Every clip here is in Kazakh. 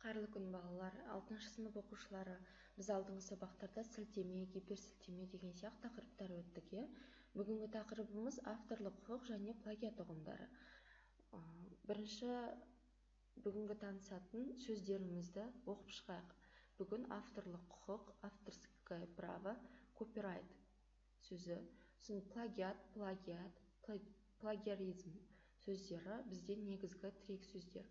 Қайырлы күн балалар, 6 сынып оқушылары. Біз алдыңғы сабақтарда сілтеме, гиперсілтеме деген сияқты тақырыптар өттік. Бүгінгі тақырыбымыз авторлық құқық және плагиат ұғымдары. Бірінші бүгінгі танысатын сөздерімізді оқып шығайық. Бүгін авторлық құқық, авторское право, копирайт сөзі, плагиат, плагиаризм сөздері бізде негізгі тірек сөздер.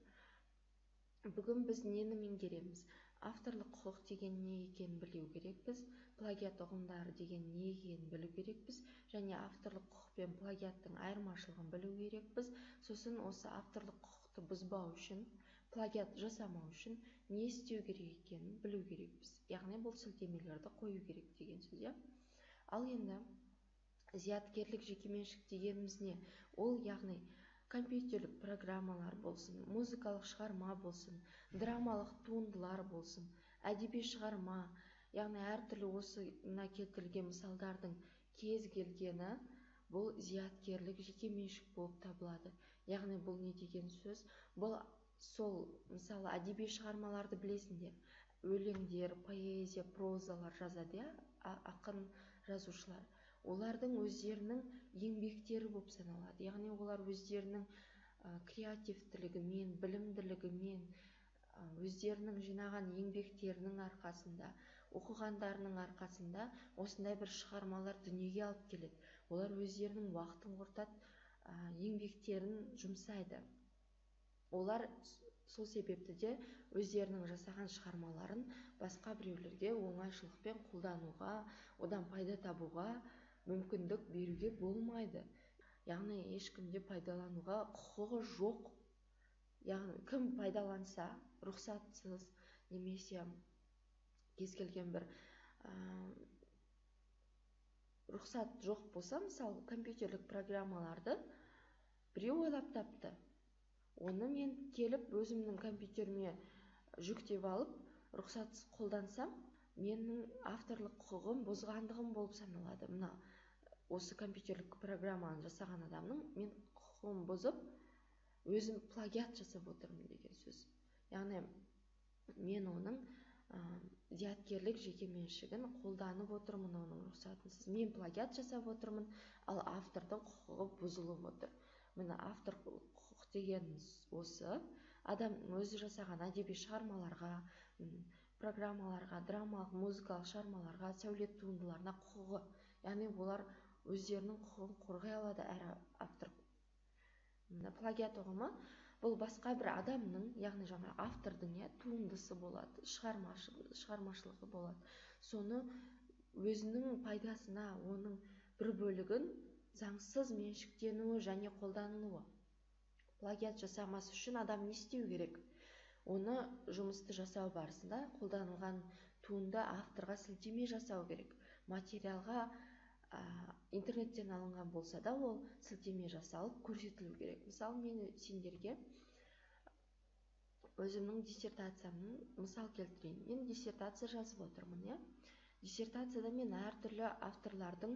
Бүгін біз нені меңгереміз? Авторлық құқық деген не екенін білу керекпіз, плагиат ұғымдары деген не екенін білу керекпіз, және авторлық құқық пен плагиаттың айырмашылығын білу керекпіз. Сосын осы авторлық құқықты бұзбау үшін, плагиат жасамау үшін не істеу керек екенін білу керекпіз. Яғни бұл сілтемелерді қою керек деген сөз. Ал енді зияткерлік жекеменшік дегеніміз не? Ол яғни компьютерлік программалар болсын, музыкалық шығарма болсын, драмалық туындылар болсын, әдеби шығарма, яғни әртүрлі осына келтірілген мысалдардың кез келгені бұл зияткерлік жекеменшік болып табылады. Яғни бұл не деген сөз? Бұл сол мысалы әдеби шығармаларды білесіңдер. Өлеңдер, поэзия, прозалар жазады, ақын жазушылар. Олардың өздерінің еңбектері болып саналады. Яғни олар өздерінің креативтілігімен, білімділігімен, өздерінің жинаған еңбектерінің арқасында, оқығандарының арқасында осындай бір шығармалар дүниеге алып келеді. Олар өздерінің уақытын құртады, еңбектерін жұмсайды. Олар сол себепті де өздерінің жасаған шығармаларын басқа біреулерге оңайшылықпен қолдануға, одан пайда табуға мүмкіндік беруге болмайды. Яғни ешкімде пайдалануға құқығы жоқ. Яғни кім пайдаланса, рұқсатсыз немесе кез келген бір рұқсат жоқ болса, мысалы компьютерлік программаларды біреу ойлап тапты. Оны мен келіп өзімнің компьютеріме жүктеп алып, рұқсатсыз қолдансам, менің авторлық құқығым бұзғандығым болып саналады. Мына осы компьютерлік программаны жасаған адамның мен құқығын бұзып, өзім плагиат жасап отырмын деген сөз. Яғни мен оның зияткерлік жекеменшігін қолданып отырмын, оның рұқсатынсыз. Мен плагиат жасап отырмын, ал автордың құқығы бұзылып отыр. Міне автор құқық деген осы адам өзі жасаған әдеби шығармаларға, программаларға, драмалық, музыкалық шығармаларға, сәулет туындыларына құқығы. Яғни олар өздерінің құқығын қорғай алады әр автор. Плагиат ұғымы бұл басқа бір адамның, яғни жаңа автордың туындысы болады, шығармашылығы болады. Соны өзінің пайдасына оның бір бөлігін заңсыз меншіктенуі және қолданылуы. Плагиат жасамас үшін адам не істеу керек? Оны жұмысты жасау барысында қолданылған туынды авторға сілтеме жасау керек. Материалға интернеттен алынған болса да, ол сілтеме жасалып көрсетілу керек. Мысалы, мен сендерге өзімнің диссертациямның мысал келтірейін. Мен диссертация жазып отырмын. Диссертацияда мен әртүрлі авторлардың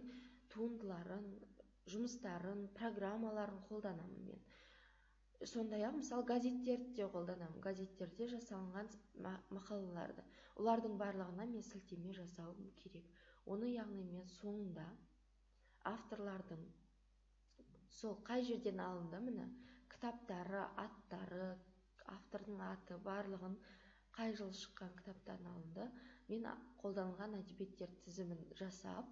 туындыларын, жұмыстарын, программаларын қолданамын мен. Сондай-ақ, мысалы, газеттерді де қолданамын. Газеттерде жасалынған мақалаларды. Олардың барлығына мен сілтеме жасауым керек. Оны яғни мен соңында авторлардың сол қай жерден алынды, міне, кітаптары, аттары, автордың аты, барлығын қай жыл шыққан кітаптан алынды, мен қолданылған әдебиеттер тізімін жасап,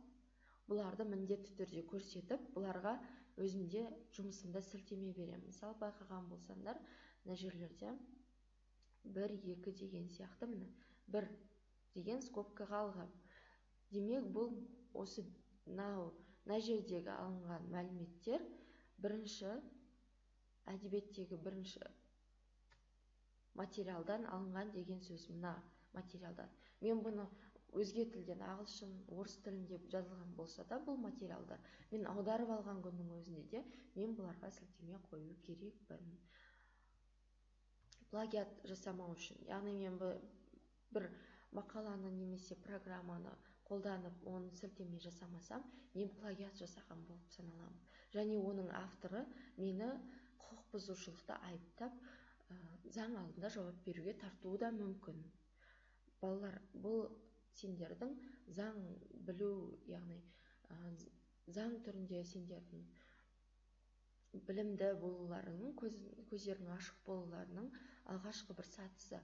бұларды міндетті түрде көрсетіп, бұларға өзімде жұмысымда сілтеме беремін. Мысалы, байқаған болсаңдар, мына жерлерде 1, 2 деген сияқты, міне, 1 деген скобкаға алғам. Демек, бұл осы мына жердегі алынған мәліметтер бірінші әдебиеттегі бірінші материалдан алынған деген сөз, мына материалдан. Мен бұны өзге тілден, ағылшын, орыс тілінде жазылған болса да, бұл материалдар мен аударып алған күннің өзінде де мен бұларға сілтеме қою керекпін. Плагиат жасамау үшін, яғни мен бір мақаланы немесе программаны қолданып, оны сілтеме жасамасам, мен плагиат жасаған болып саналамын. Және оның авторы мені құқық бұзушылықты айыптап, заң алдында жауап беруге тартуы да мүмкін. Балалар, бұл сендердің заң білу, яғни заң түрінде сендердің білімді болуларының, көздерінің ашық болуларының алғашқы бір сатысы.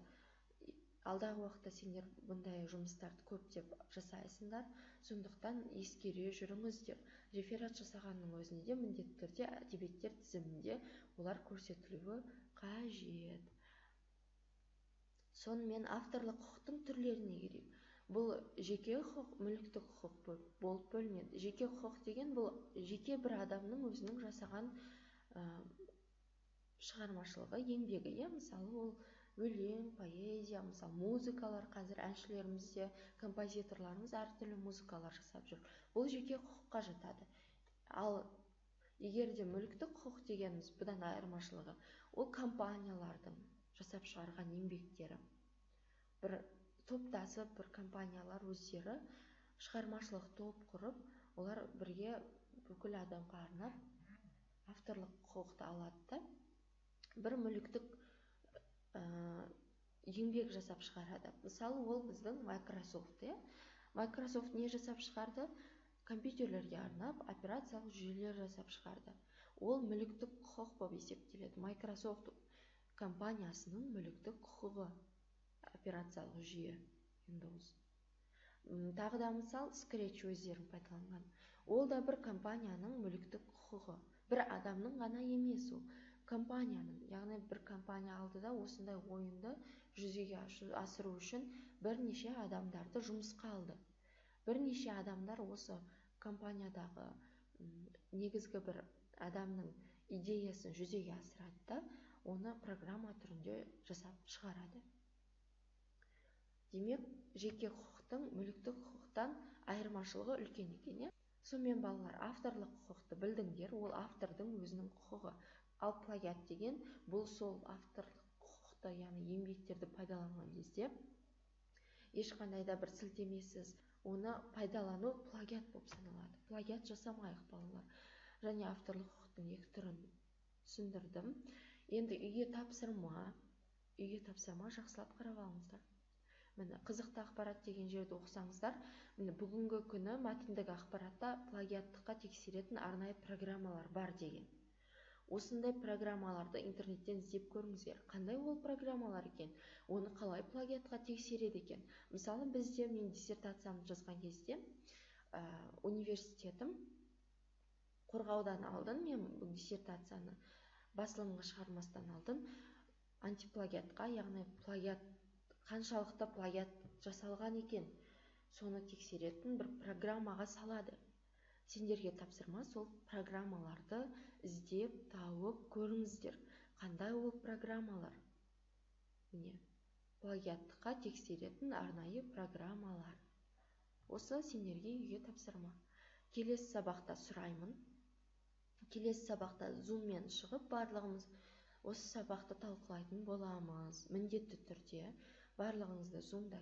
Алдағы уақытта сендер бұндай жұмыстарды көптеп жасайсыңдар, сондықтан ескере жүріңіздер. Реферат жасағанның өзінде міндетті түрде әдебиеттер тізімінде олар көрсетілуі қажет. Сонымен авторлық құқықтың түрлеріне келейік. Бұл жеке құқық, мүліктік құқық болып бөлінеді. Жеке құқық деген бұл жеке бір адамның өзінің жасаған шығармашылығы, еңбегі. Мысалы, ол өлең, поэзия, мысалы музыкалар, қазір әншілерімізде, композиторларымыз әртүрлі музыкалар жасап жүр. Бұл жеке құқыққа жатады. Ал егер де мүліктік құқық дегеніміз бұдан айырмашылығы, ол компаниялардың жасап шығарған еңбектері. Бір топтасып, бір компаниялар өздері шығармашылық топ құрып, олар бірге бүкіл адамға арнап авторлық құқықты алады. Бір мүліктік еңбек жасап шығарады. Мысалы, ол біздің Microsoft. Microsoft не жасап шығарды? Компьютерлерге арнап операциялық жүйелер жасап шығарды. Ол мүліктік құқық болып есептеледі. Microsoft компаниясының мүліктік құқығы операциялық жүйе Windows. Тағы да мысал, Scratch өздерін пайдаланған. Ол да бір компанияның мүліктік құқығы. Бір адамның ғана емес, ол компанияның. Яғни бір компания алды да осындай ойынды жүзеге асыру үшін бірнеше адамдарды жұмысқа алды. Бірнеше адамдар осы компаниядағы негізгі бір адамның идеясын жүзеге асырады да, оны программа түрінде жасап шығарады. Демек, жеке құқықтың мүліктік құқықтан айырмашылығы үлкен екен. Сонымен балалар, авторлық құқықты білдіңдер, ол автордың өзінің құқығы. Ал плагиат деген бұл сол авторлық құқықты, яғни еңбектерді пайдаланған кезде ешқандай да бір сілтемесіз оны пайдалану плагиат болып саналады. Плагиат жасамайық балалар. Және авторлық құқықтың екі түрін түсіндірдім. Енді үйге тапсырма жақсылап қарап алыңыздар. Міне, қызықты ақпарат деген жерді оқысаңыздар, міне, бүгінгі күні мәтіндік ақпаратта плагиаттыққа тексеретін арнайы программалар бар деген. Осындай программаларды интернеттен іздеп көріңіздер. Қандай ол программалар екен? Оны қалай плагиатқа тексереді екен? Мысалы, бізде, мен диссертациямды жазған кезде, университетім қорғаудан алдын, мен диссертацияны басылымға шығармастан алдын антиплагиатқа, яғни қаншалықты плагиат жасалған екен, соны тексеретін бір программаға салады. Сендерге тапсырма сол программаларды іздеп, тауып көріңіздер. Қандай ол программалар? Міне, плагиаттыққа тексеретін арнайы программалар. Осы сендерге үйге тапсырма. Келесі сабақта сұраймын. Келесі сабақта зуммен шығып, барлығымыз осы сабақты талқылайтын боламыз. Міндетті түрде барлығыңызды зумда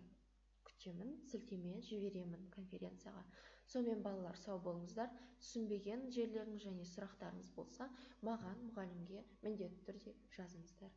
күтемін, сілтеме жіберемін конференцияға. Сонымен балалар, сау болыңыздар. Түсінбеген жерлеріңіз және сұрақтарыңыз болса, маған, мұғалімге міндетті түрде жазыңыздар.